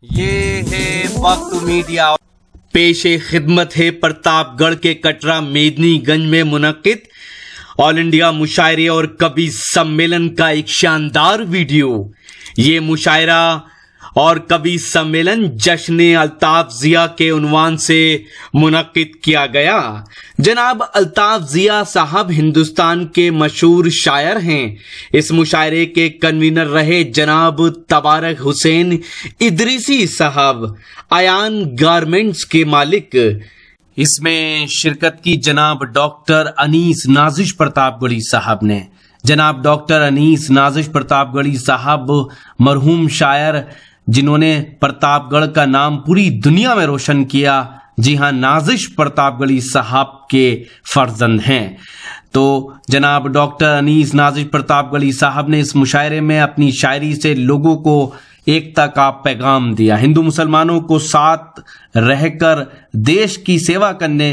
ये है वक्त मीडिया। पेशे खिदमत है प्रतापगढ़ के कटरा मेदिनीगंज में मुनक्किद ऑल इंडिया मुशायरे और कवि सम्मेलन का एक शानदार वीडियो। ये मुशायरा और कवि सम्मेलन जश्न अल्ताफ जिया के उन्वान से मुनक्किद किया गया। जनाब अल्ताफ जिया साहब हिंदुस्तान के मशहूर शायर हैं। इस मुशायरे के कन्वीनर रहे जनाब तबारक हुसैन इदरीसी साहब, आयान गारमेंट्स के मालिक। इसमें शिरकत की जनाब डॉक्टर अनीस नाजिश प्रतापगढ़ी साहब ने। जनाब डॉक्टर अनीस नाजिश प्रतापगढ़ी साहब मरहूम शायर जिन्होंने प्रतापगढ़ का नाम पूरी दुनिया में रोशन किया। जी हां, नाजिश प्रतापगढ़ी साहब के फर्जंद हैं। तो जनाब डॉक्टर अनीस नाजिश प्रतापगढ़ी साहब ने इस मुशायरे में अपनी शायरी से लोगों को एकता का पैगाम दिया। हिंदू मुसलमानों को साथ रहकर देश की सेवा करने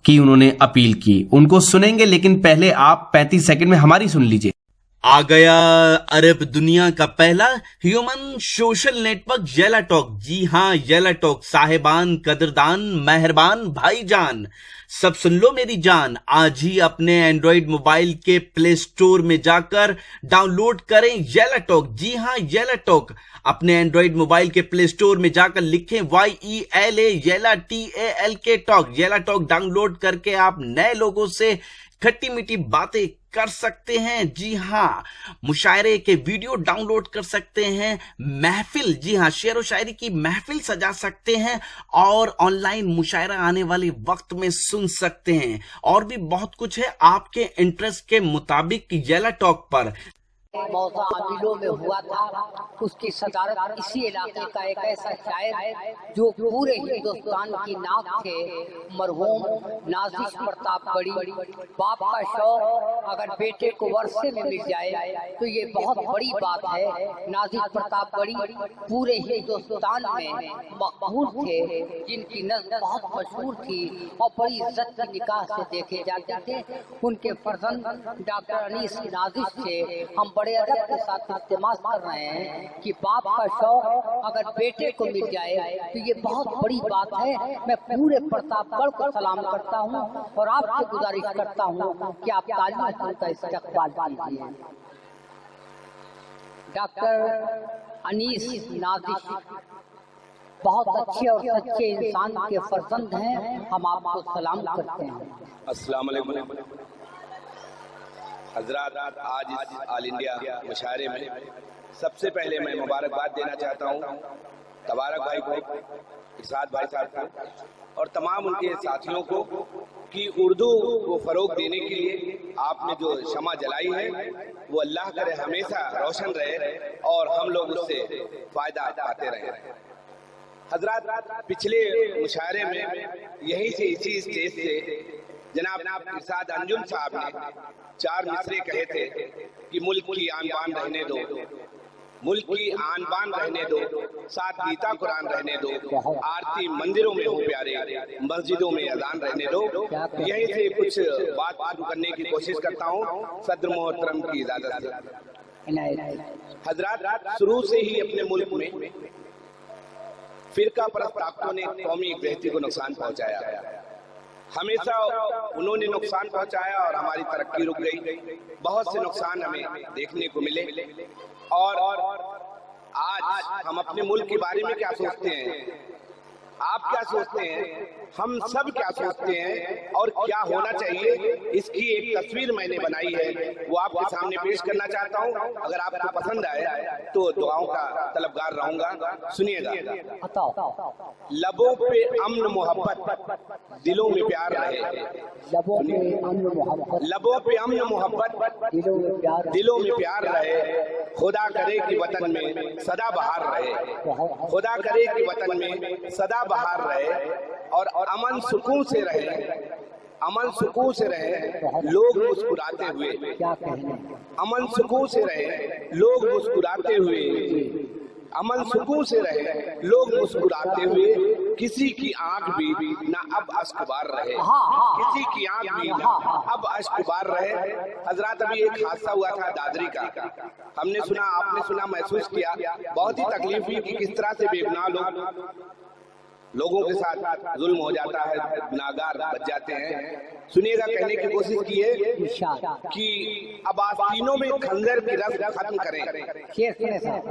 की उन्होंने अपील की। उनको सुनेंगे, लेकिन पहले आप 35 सेकंड में हमारी सुन लीजिए। आ गया अरब दुनिया का पहला ह्यूमन सोशल नेटवर्क येला टॉक। जी हां, येला टॉक। साहिबान, कदरदान, मेहरबान भाईजान, सब सुन लो मेरी जान। आज ही अपने एंड्रॉइड मोबाइल के प्ले स्टोर में जाकर डाउनलोड करें येला टॉक। जी हां, येला टॉक। अपने एंड्रॉइड मोबाइल के प्ले स्टोर में जाकर लिखें YELA येला TALK टॉक। येला टॉक डाउनलोड करके आप नए लोगों से खट्टी मीठी बातें कर सकते हैं। जी हां, मुशायरे के वीडियो डाउनलोड कर सकते हैं। महफिल, जी हां, शेर व शायरी की महफिल सजा सकते हैं और ऑनलाइन मुशायरा आने वाले वक्त में सुन सकते हैं। और भी बहुत कुछ है आपके इंटरेस्ट के मुताबिक येला टॉक पर। मौजा आमिलों में हुआ था, उसकी सदारत इसी इलाके का एक ऐसा शायर जो पूरे हिंदुस्तान की नाक थे, मरहूम नाजिश प्रतापगढ़ी। बाप का शौक अगर बेटे को वर्षे में मिल जाए तो ये बहुत बड़ी बात है। नाजिश प्रतापगढ़ी पूरे हिंदुस्तान में मकबूल थे, जिनकी नज़्म बहुत मशहूर थी और बड़ी इज्जत की निगाह से देखे जाते थे। उनके फर्जंद डॉक्टर अनीस नाजिश थे। हम बड़े अदब के साथ इस्तेमाल कर रहे हैं कि बाप का शौक अगर बेटे को मिल जाए तो ये बहुत बड़ी बात है। मैं पूरे प्रतापगढ़ को सलाम करता हूँ और आपसे गुजारिश करता हूँ कि आप तालियों से उनका इस्तकबाल कीजिए। डॉक्टर अनीस नाजिश बहुत अच्छे और सच्चे इंसान के फर्जंद हैं। हम आपको सलाम करते हैं। अस्सलाम वालेकुम हजरात। आज इस ऑल इंडिया मुशायरे में सबसे पहले मैं मुबारकबाद देना चाहता हूँ तबारक भाई को, इरशाद भाई साहब को और तमाम उनके साथियों को कि उर्दू को फ़रोग देने के लिए आपने जो शमा जलाई है वो अल्लाह करे हमेशा रोशन रहे और हम लोग उससे फ़ायदा पाते रहे। हजरात, पिछले मुशायरे में यहीं से इसी स्टेज से जनाब इरशाद अंजुम साहब ने 4 मिसरे कहे थे कि मुल्क की आन बान रहने दो, मुल्क की आन बान रहने दो, साथ गीता कुरान रहने दो, आरती मंदिरों में हो प्यारे, मस्जिदों में अजान रहने दो। यहीं से कुछ बात शुरू करने की कोशिश करता हूँ सदर मोहतरम की इजाजत से। हजरात, शुरू से ही अपने मुल्क में फिरका परस्त ताकतों ने कौमी एकता को नुकसान पहुँचाया। हमेशा उन्होंने नुकसान पहुंचाया और हमारी तरक्की रुक गई। बहुत से नुकसान हमें देखने को मिले। और आज हम अपने मुल्क के बारे में क्या सोचते हैं, आप क्या सोचते हैं, हम सब क्या सोचते हैं और क्या होना चाहिए, इसकी एक तस्वीर मैंने बनाई है, वो आपके सामने पेश करना चाहता हूँ। अगर आपको पसंद आए तो दुआओं का तलबगार रहूंगा। सुनिएगा। लबों पे अमन मोहब्बत, दिलों में प्यार रहे। लबों पे अमन मोहब्बत, लबों पे अमन मोहब्बत, दिलों में प्यार रहे। खुदा करे कि वतन में सदा बहार रहे। खुदा करे कि वतन में सदा बहार रहे और अमन सुकून से रहे। अमन सुकून से रहे लोग मुस्कुराते हुए। अमन सुकून से रहे लोग मुस्कुराते हुए। अमन सुकून से रहे लोग मुस्कुराते हुए। किसी की आंख भी ना अब अश्क बार रहे, किसी की आंख भी ना अब अश्क बार रहे। हजरात, अभी एक हादसा हुआ था दादरी का, हमने सुना, आपने सुना, महसूस किया, बहुत ही तकलीफ हुई कि किस तरह से बेगुनाह लोगों के साथ जुल्म हो जाता है, गुनाहगार बच जाते हैं। सुनिएगा, कहने की कोशिश की है कि अब आस्तीनों में खंजर की रस्म खत्म करें,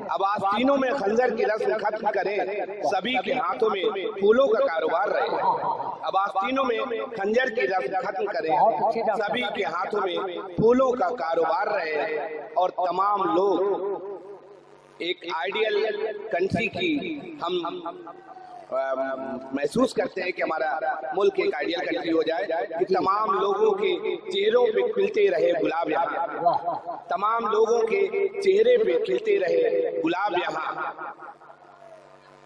अब आस्तीनों में खंजर की रस्म खत्म करें, सभी के हाथों में फूलों का कारोबार रहे। अब आस्तीनों में खंजर की रस्म खत्म करें, सभी के हाथों में फूलों का कारोबार रहे, और तमाम लोग एक आइडियल कंट्री की हम महसूस करते हैं कि हमारा मुल्क एक आइडियल कंट्री हो जाए, कि तमाम लोगों के चेहरों पे खिलते रहे गुलाब यहाँ, तमाम लोगों के चेहरे पे खिलते रहे गुलाब यहाँ,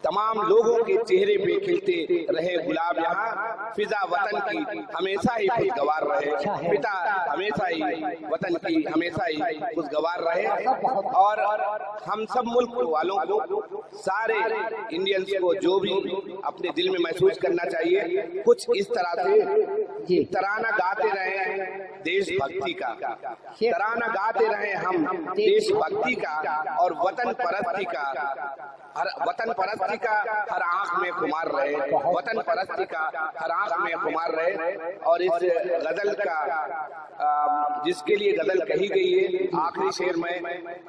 तमाम लोगों के चेहरे पे खिलते रहे गुलाब यहाँ। फिजा वतन की हमेशा ही खुशगवार रहे, पिता हमेशा ही वतन की हमेशा ही खुशगवार रहे। और हम सब मुल्क वालों को, सारे इंडियंस को, जो भी अपने दिल में महसूस करना चाहिए, कुछ इस तरह से तराना गाते रहे देशभक्ति का, तराना गाते रहे हम देशभक्ति का और वतन परस्ती का। हर वतन परस्ती का हर आंख में खुमार रहे, वतन परस्ती का हर आंख में खुमार रहे। और इस गजल का, जिसके लिए गजल कही गई है, आखिरी शेर में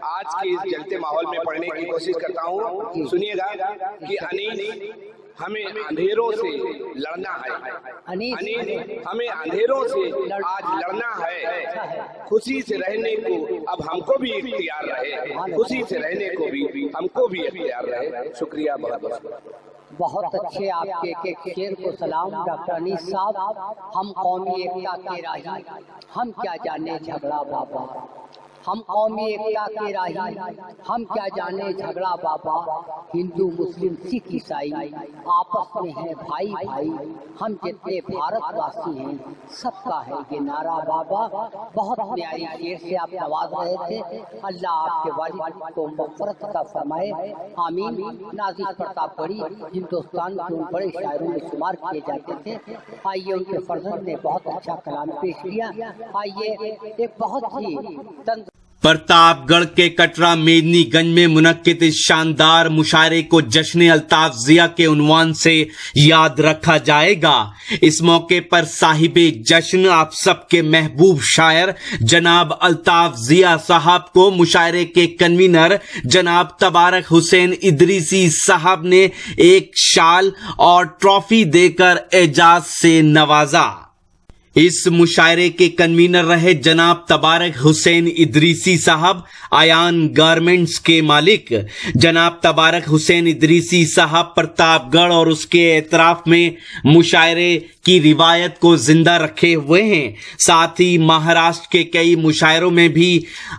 आज के इस जलते माहौल में पढ़ने की कोशिश करता हूँ। सुनिएगा कि अनीस, हमें अंधेरों से लड़ना है, अनीस हमें अंधेरों से आज लड़ना है, खुशी से रहने को अब हमको भी इख्तियार रहे, खुशी से रहने को भी हमको भी इख्तियार रहे। शुक्रिया, बहुत बहुत। बहुत अच्छे आपके एक शेर को सलाम डॉक्टर अनीस साहब। हम कौमी एकता के राही, हम क्या जाने झगड़ा बाबा, हम कौमी एकता के राही, हम क्या जाने झगड़ा बाबा, हिंदू मुस्लिम सिख ईसाई आपस में है भाई भाई, हम जितने भारतवासी हैं सबका है ये नारा बाबा। बहुत प्यारी शेर से आप नवाज रहे थे, अल्लाह आपके वालिद को मग़फ़िरत का फरमाए, आमीन। नाज़िर प्रतापगढ़ी हिंदुस्तान के उन बड़े शायरों में शुमार किए जाते थे। आइए, उनके फर्जंद ने बहुत अच्छा कलाम पेश किया। आइए एक बहुत ही प्रतापगढ़ के कटरा मेदिनीगंज में मुनक्किद इस शानदार मुशायरे को जश्न अल्ताफ जिया के उन्वान से याद रखा जाएगा। इस मौके पर साहिबे जश्न आप सबके महबूब शायर जनाब अल्ताफ जिया साहब को मुशायरे के कन्वीनर जनाब तबारक हुसैन इदरीसी साहब ने एक शाल और ट्रॉफी देकर एजाज से नवाजा। इस मुशायरे के कन्वीनर रहे जनाब तबारक हुसैन इदरीसी साहब, आयान गारमेंट्स के मालिक। जनाब तबारक हुसैन इदरीसी साहब प्रतापगढ़ और उसके एतराफ में मुशायरे की रिवायत को जिंदा रखे हुए हैं। साथ ही महाराष्ट्र के कई मुशायरों में भी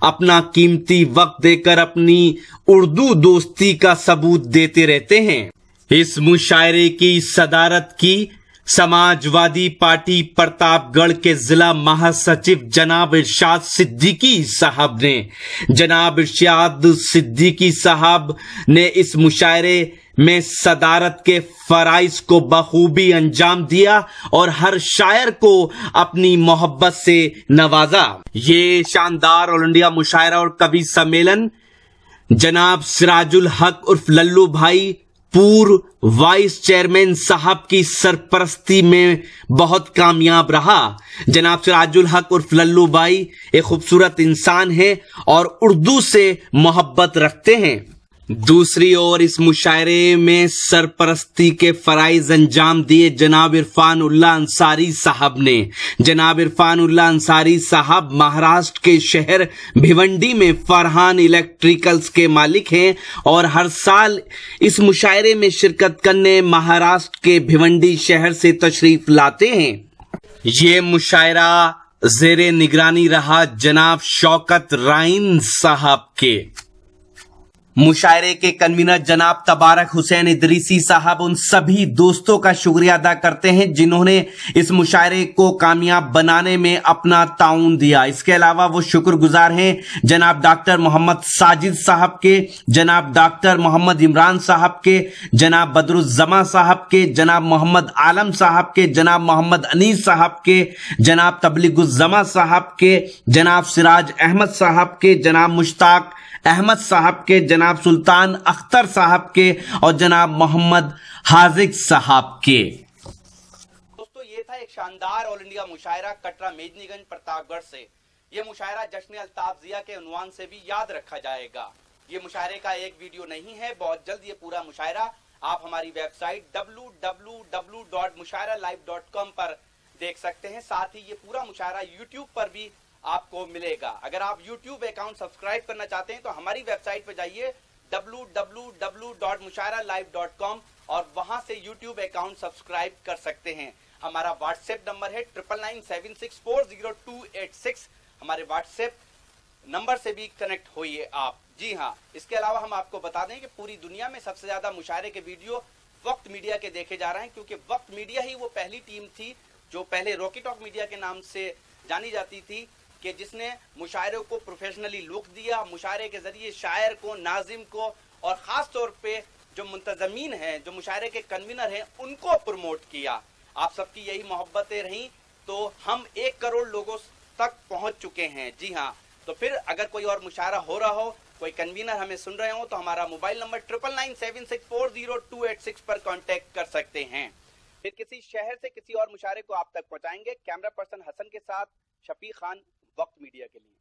अपना कीमती वक्त देकर अपनी उर्दू दोस्ती का सबूत देते रहते हैं। इस मुशायरे की सदारत की समाजवादी पार्टी प्रतापगढ़ के जिला महासचिव जनाब इरशाद सिद्दीकी साहब ने। जनाब इरशाद सिद्दीकी साहब ने इस मुशायरे में सदारत के फराइज को बखूबी अंजाम दिया और हर शायर को अपनी मोहब्बत से नवाजा। ये शानदार ऑल इंडिया मुशायरा और कवि सम्मेलन जनाब सिराजुल हक उर्फ लल्लू भाई पूर्व वाइस चेयरमैन साहब की सरपरस्ती में बहुत कामयाब रहा। जनाब सिराजुल हक उर्फ लल्लू भाई एक खूबसूरत इंसान है और उर्दू से मोहब्बत रखते हैं। दूसरी ओर इस मुशायरे में सरपरस्ती के फराइज अंजाम दिए जनाब इरफान उल्लाह अंसारी साहब ने। जनाब इरफान उल्लाह अंसारी साहब महाराष्ट्र के शहर भिवंडी में फरहान इलेक्ट्रिकल्स के मालिक हैं और हर साल इस मुशायरे में शिरकत करने महाराष्ट्र के भिवंडी शहर से तशरीफ लाते हैं। ये मुशायरा जेरे निगरानी रहा जनाब शौकत राइन साहब के। मुशायरे के कन्वीनर जनाब तबारक हुसैन इदरीसी साहब उन सभी दोस्तों का शुक्रिया अदा करते हैं जिन्होंने इस मुशायरे को कामयाब बनाने में अपना ताउन दिया। इसके अलावा वो शुक्रगुजार हैं जनाब डॉक्टर मोहम्मद साजिद साहब के, जनाब डॉक्टर मोहम्मद इमरान साहब के, जनाब बदरुज्जमा साहब के, जनाब मोहम्मद आलम साहब के, जनाब मोहम्मद अनीस साहब के, जनाब तबलीगुज्जमा साहब के, जनाब सिराज अहमद साहब के, जनाब मुश्ताक अहमद साहब के, जनाब सुल्तान अख्तर साहब के और जनाब मोहम्मद हाजिक साहब के। दोस्तों, ये था एक शानदार ऑल इंडिया मुशायरा कटरा मेदिनीगंज प्रतापगढ़ से। ये मुशायरा जश्न अल्ताफ जिया के उन्वान से भी याद रखा जाएगा। ये मुशायरे का एक वीडियो नहीं है, बहुत जल्द ये पूरा मुशायरा आप हमारी वेबसाइट www.mushairalive.com पर देख सकते हैं। साथ ही ये पूरा मुशायरा यूट्यूब पर भी आपको मिलेगा। अगर आप YouTube अकाउंट सब्सक्राइब करना चाहते हैं तो हमारी वेबसाइट पर जाइए www.mushairalive.com और वहां से YouTube अकाउंट सब्सक्राइब कर सकते हैं। हमारा व्हाट्सएप नंबर है 9997640286। हमारे व्हाट्सएप नंबर से भी कनेक्ट होइए आप। जी हाँ, इसके अलावा हम आपको बता दें कि पूरी दुनिया में सबसे ज्यादा मुशायरे के वीडियो वक्त मीडिया के देखे जा रहे हैं, क्योंकि वक्त मीडिया ही वो पहली टीम थी जो पहले रॉकी टॉक मीडिया के नाम से जानी जाती थी, कि जिसने मुशायरे को प्रोफेशनली लुक दिया, मुशायरे के जरिए शायर को, नाजिम को और खास तौर पे जो मुंतजमीन हैं, जो मुशायरे के कन्वीनर हैं, उनको प्रमोट किया। आप सबकी यही मोहब्बतें रहीं तो हम 1 करोड़ लोगों तक पहुंच चुके हैं। जी हाँ, तो फिर अगर कोई और मुशायरा हो रहा हो, कोई कन्वीनर हमें सुन रहे हो, तो हमारा मोबाइल नंबर 9997640286 पर कॉन्टेक्ट कर सकते हैं। फिर किसी शहर से किसी और मुशायरे को आप तक पहुंचाएंगे। कैमरा पर्सन हसन के साथ शफीक खान, वक्त मीडिया के लिए।